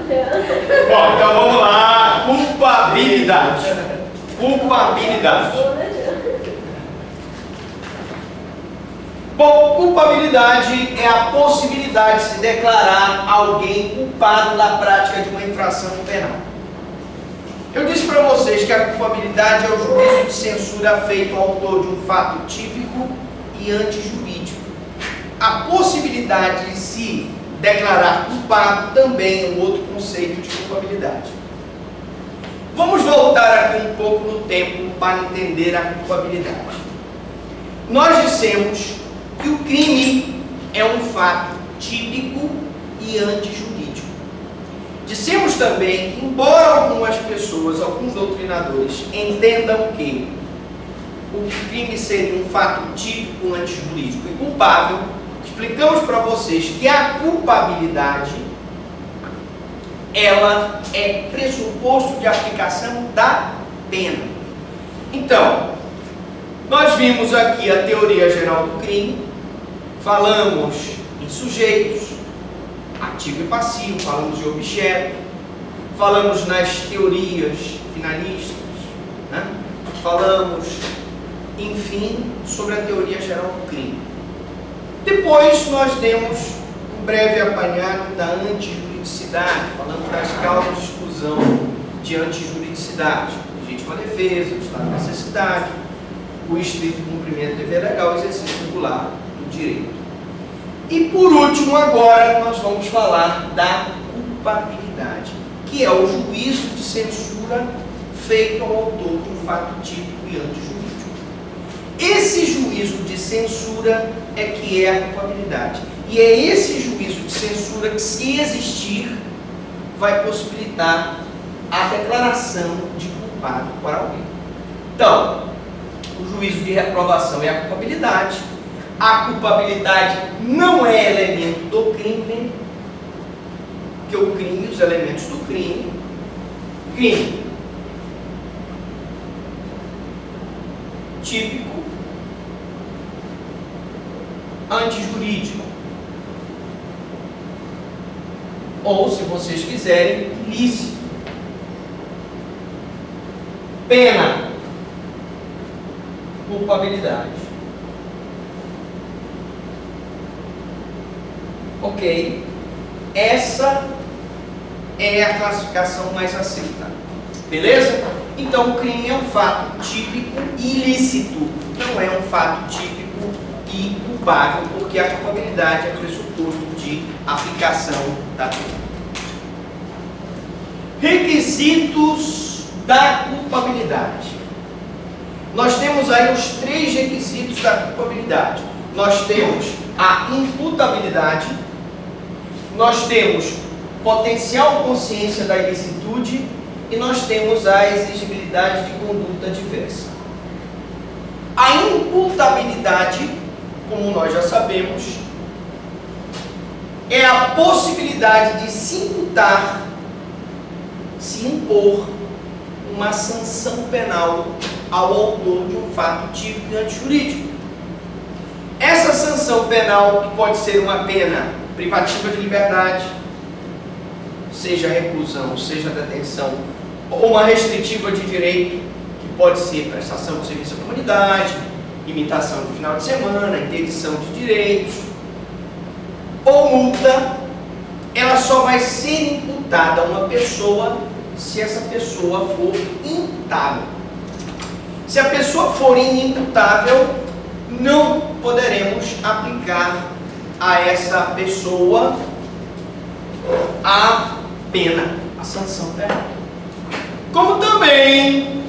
Bom, então vamos lá. Culpabilidade. Culpabilidade. Bom, culpabilidade é a possibilidade de se declarar alguém culpado da prática de uma infração penal. Eu disse para vocês que a culpabilidade é o juízo de censura feito ao autor de um fato típico e antijurídico. A possibilidade de se declarar culpado também é um outro conceito de culpabilidade. Vamos voltar aqui um pouco no tempo para entender a culpabilidade. Nós dissemos que o crime é um fato típico e antijurídico. Dissemos também que, embora algumas pessoas, alguns doutrinadores, entendam que o crime seria um fato típico, antijurídico e culpável, explicamos para vocês que a culpabilidade ela é pressuposto de aplicação da pena. Então, nós vimos aqui a teoria geral do crime, falamos em sujeitos, ativo e passivo, falamos em objeto, falamos nas teorias finalistas, né? Falamos, enfim, sobre a teoria geral do crime. Depois nós demos um breve apanhado da antijuridicidade, falando das causas de exclusão de antijuridicidade, legítima defesa, o estado de necessidade, o estrito cumprimento do dever legal, o exercício regular do direito. E por último, agora, nós vamos falar da culpabilidade, que é o juízo de censura feito ao autor de um fato típico e antijurídico. Esse juízo de censura é que é a culpabilidade. E é esse juízo de censura que, se existir, vai possibilitar a declaração de culpado por alguém. Então, o juízo de reprovação é a culpabilidade. A culpabilidade não é elemento do crime, porque o crime, os elementos do crime, típico, antijurídico, ou, se vocês quiserem, ilícito. Pena, culpabilidade. Ok? Essa é a classificação mais aceita. Beleza? Então, o crime é um fato típico e ilícito. Não é um fato típico e culpável, porque a culpabilidade é pressuposto de aplicação da pena. Requisitos da culpabilidade. Nós temos aí os 3 requisitos da culpabilidade. Nós temos a imputabilidade, nós temos potencial consciência da ilicitude e nós temos a exigibilidade de conduta diversa. A imputabilidade, como nós já sabemos, é a possibilidade de se imputar, se impor uma sanção penal ao autor de um fato típico e antijurídico. Essa sanção penal, que pode ser uma pena privativa de liberdade, seja reclusão, seja detenção, ou uma restritiva de direito, que pode ser prestação de serviço à comunidade, imitação de final de semana, interdição de direitos, ou multa, ela só vai ser imputada a uma pessoa se essa pessoa for imputável. Se a pessoa for inimputável, não poderemos aplicar a essa pessoa a pena, a sanção penal. Como também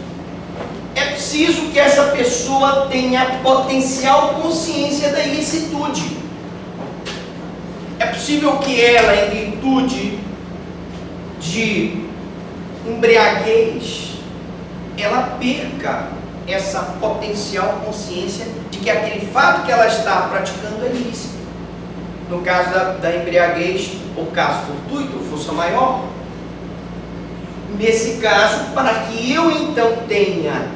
é preciso que essa pessoa tenha potencial consciência da ilicitude. É possível que ela, em virtude de embriaguez, ela perca essa potencial consciência de que aquele fato que ela está praticando é ilícito. No caso da embriaguez, por caso fortuito, ou força maior. Nesse caso, para que eu então tenha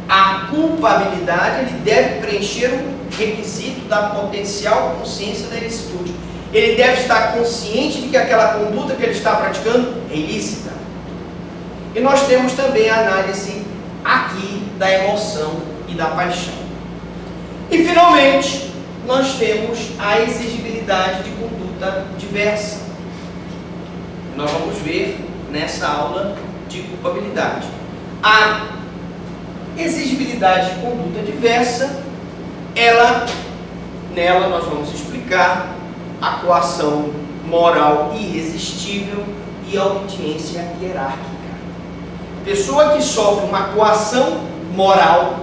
a culpabilidade, ele deve preencher o requisito da potencial consciência da ilicitude. ele deve estar consciente de que aquela conduta que ele está praticando é ilícita. E nós temos também a análise aqui da emoção e da paixão. E finalmente, nós temos a exigibilidade de conduta diversa. Nós vamos ver nessa aula de culpabilidade. A exigibilidade de conduta diversa, nela nós vamos explicar a coação moral irresistível e a obediência hierárquica. Pessoa que sofre uma coação moral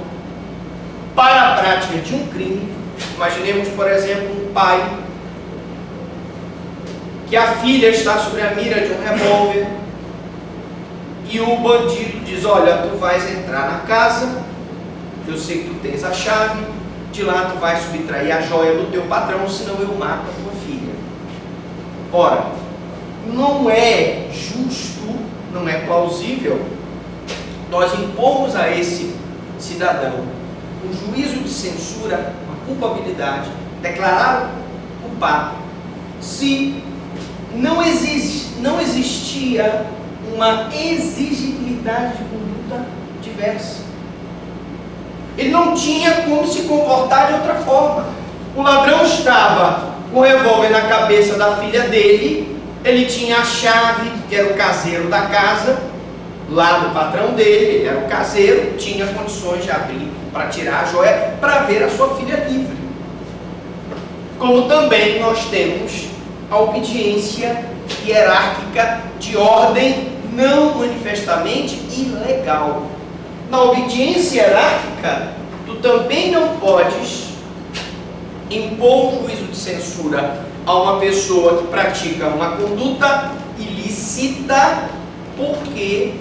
para a prática de um crime, imaginemos, por exemplo, um pai que a filha está sobre a mira de um revólver e o bandido diz: olha, tu vais entrar na casa, eu sei que tu tens a chave, de lá tu vais subtrair a joia do teu patrão, senão eu mato a tua filha. Ora, não é justo, não é plausível nós impormos a esse cidadão um juízo de censura, uma culpabilidade, declará-lo culpado, se não existia uma exigibilidade de conduta diversa. Ele não tinha como se comportar de outra forma. O ladrão estava com o revólver na cabeça da filha dele, ele tinha a chave, que era o caseiro da casa, lá do patrão dele, ele era o caseiro, tinha condições de abrir para tirar a joia, para ver a sua filha livre. Como também nós temos a obediência hierárquica de ordem não manifestamente ilegal. Na obediência hierárquica, tu também não podes impor um juízo de censura a uma pessoa que pratica uma conduta ilícita, porque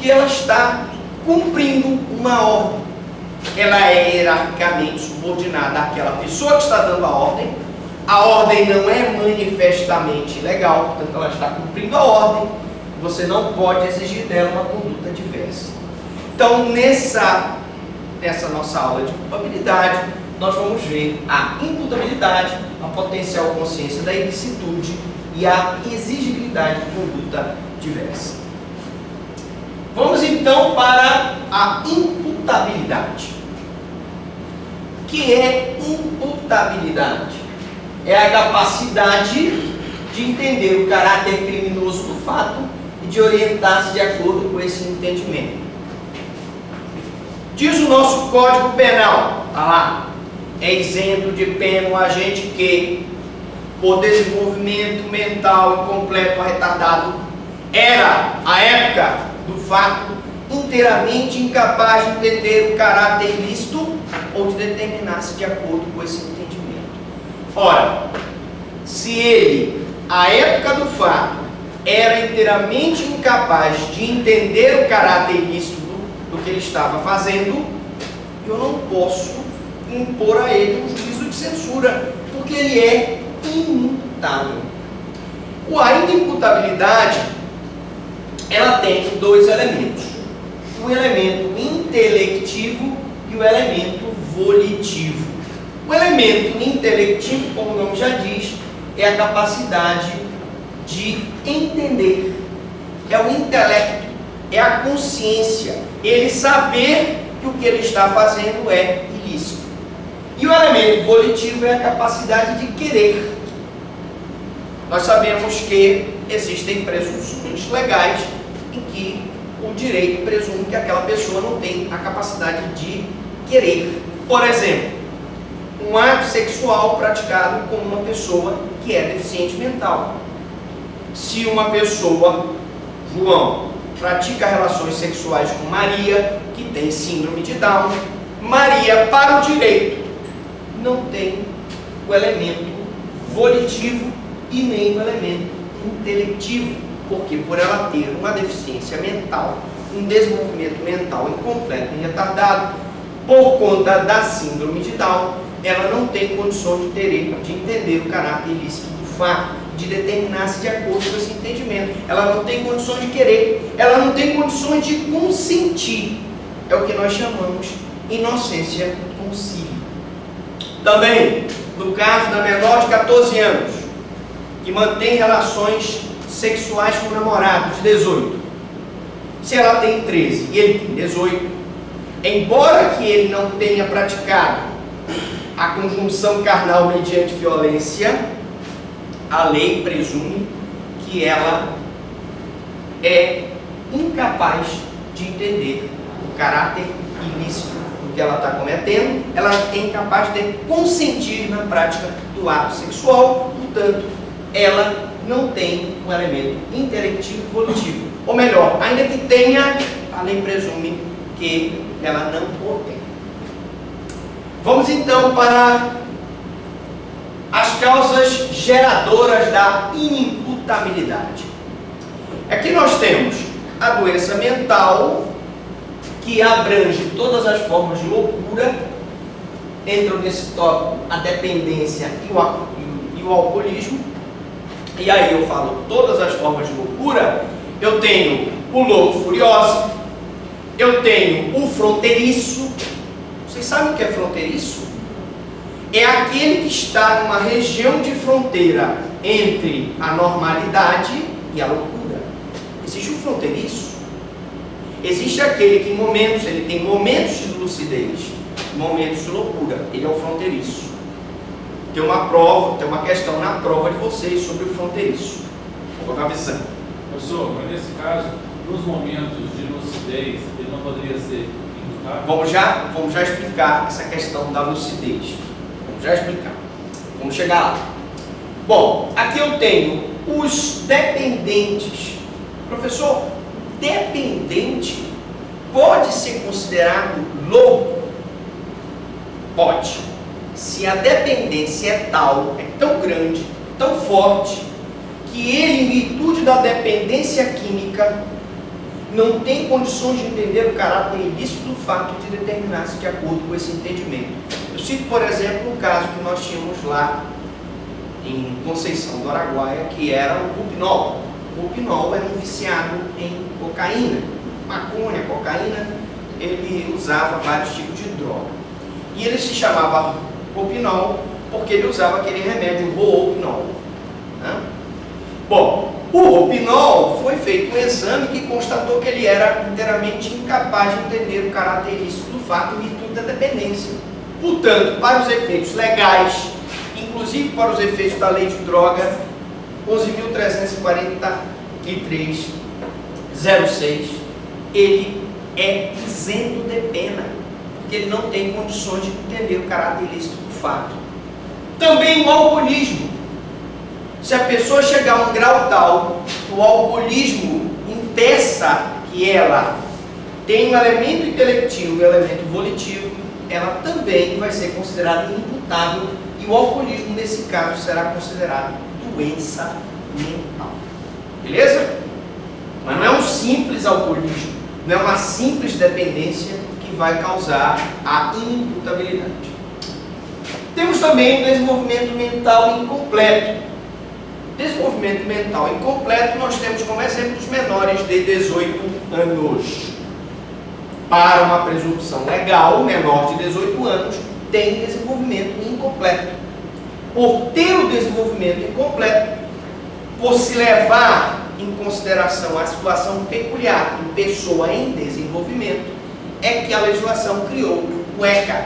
ela está cumprindo uma ordem. Ela é hierarquicamente subordinada àquela pessoa que está dando a ordem. A ordem não é manifestamente ilegal, portanto ela está cumprindo a ordem. Você não pode exigir dela uma conduta diversa. Então, nessa nossa aula de culpabilidade, nós vamos ver a imputabilidade, a potencial consciência da ilicitude e a exigibilidade de conduta diversa. Vamos então para a imputabilidade. O que é imputabilidade? É a capacidade de entender o caráter criminoso do fato e de orientar-se de acordo com esse entendimento. Diz o nosso Código Penal, está lá, é isento de pena o agente que, por desenvolvimento mental incompleto ou retardado, era, à época do fato, inteiramente incapaz de entender o caráter ilícito ou de determinar-se de acordo com esse entendimento. Ora, se ele, à época do fato, era inteiramente incapaz de entender o caráter ilícito do que ele estava fazendo, eu não posso impor a ele um juízo de censura, porque ele é inimputável. A inimputabilidade, ela tem dois elementos: o elemento intelectivo e o elemento volitivo. O elemento intelectivo, como o nome já diz, é a capacidade de entender, é o intelecto, é a consciência, ele saber que o que ele está fazendo é ilícito. E o elemento volitivo é a capacidade de querer. Nós sabemos que existem presunções legais em que o direito presume que aquela pessoa não tem a capacidade de querer. Por exemplo, um ato sexual praticado com uma pessoa que é deficiente mental. Se uma pessoa, João, pratica relações sexuais com Maria, que tem síndrome de Down, Maria, para o direito, não tem o elemento volitivo e nem o elemento intelectivo, porque por ela ter uma deficiência mental, um desenvolvimento mental incompleto e retardado, por conta da síndrome de Down, ela não tem condições de entender o caráter ilícito do fato, de determinar-se de acordo com esse entendimento. Ela não tem condições de querer, ela não tem condições de consentir. É o que nós chamamos inocência consciente. Também, no caso da menor de 14 anos, que mantém relações sexuais com o namorado de 18. Se ela tem 13 e ele tem 18, embora que ele não tenha praticado a conjunção carnal mediante violência, a lei presume que ela é incapaz de entender o caráter ilícito do que ela está cometendo, ela é incapaz de consentir na prática do ato sexual, portanto, ela não tem um elemento intelectivo volitivo. Ou melhor, ainda que tenha, a lei presume que ela não o tem. Vamos então para as causas geradoras da inimputabilidade. Aqui nós temos a doença mental, que abrange todas as formas de loucura. Entram nesse tópico a dependência e o alcoolismo. E aí eu falo todas as formas de loucura. Eu tenho o louco furioso, eu tenho o fronteiriço. Vocês sabem o que é fronteiriço? É aquele que está numa região de fronteira entre a normalidade e a loucura. Existe o fronteiriço. Existe aquele que em momentos, ele tem momentos de lucidez, momentos de loucura. Ele é o fronteiriço. Tem uma prova, tem uma questão na prova de vocês sobre o fronteiriço. Vou colocar avisando. Professor, mas nesse caso, nos momentos de lucidez, ele não poderia ser imputável? Vamos já explicar essa questão da lucidez. Vamos já explicar. Vamos chegar lá. Bom, aqui eu tenho os dependentes. Professor, dependente pode ser considerado louco? Pode. Se a dependência é tal, é tão grande, tão forte, que ele, em virtude da dependência química, não tem condições de entender o caráter ilícito do fato de determinar-se de acordo com esse entendimento. Eu cito, por exemplo, o caso que nós tínhamos lá em Conceição do Araguaia, que era o Rupinol. O Rupinol era um viciado em cocaína, maconha, cocaína, ele usava vários tipos de droga. E ele se chamava Rupinol porque ele usava aquele remédio, o Rohypnol, né? Bom, o Rohypnol, foi feito um exame que constatou que ele era inteiramente incapaz de entender o caráter ilícito do fato em virtude da dependência. Portanto, para os efeitos legais, inclusive para os efeitos da lei de droga 11.343/06, ele é isento de pena, porque ele não tem condições de entender o caráter ilícito do fato. Também o alcoolismo. Se a pessoa chegar a um grau tal que o alcoolismo impeça que ela tenha um elemento intelectivo e um elemento volitivo, ela também vai ser considerada imputável e o alcoolismo, nesse caso, será considerado doença mental. Beleza? Mas não é um simples alcoolismo, não é uma simples dependência que vai causar a inimputabilidade. Temos também o desenvolvimento mental incompleto. Desenvolvimento mental incompleto, nós temos como exemplo os menores de 18 anos. Para uma presunção legal, o menor de 18 anos tem desenvolvimento incompleto. Por ter o desenvolvimento incompleto, por se levar em consideração a situação peculiar de pessoa em desenvolvimento, é que a legislação criou o ECA,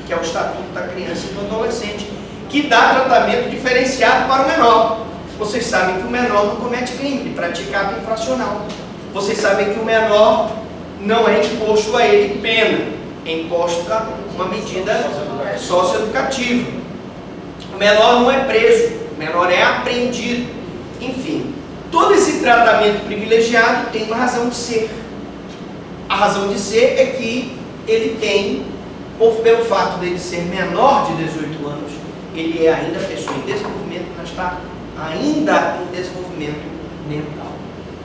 que é o Estatuto da Criança e do Adolescente, que dá tratamento diferenciado para o menor. Vocês sabem que o menor não comete crime, ele pratica ato infracional. Vocês sabem que o menor não é imposto a ele pena, é imposta uma medida socioeducativa. O menor não é preso, o menor é apreendido. Enfim, todo esse tratamento privilegiado tem uma razão de ser. A razão de ser é que ele tem, pelo fato de ele ser menor de 18 anos, ele é ainda pessoa em desenvolvimento, mas está ainda em desenvolvimento mental.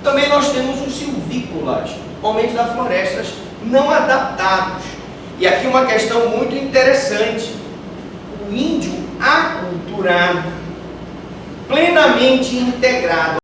Também nós temos os silvícolas, homens das florestas não adaptados. E aqui uma questão muito interessante. O índio aculturado, plenamente integrado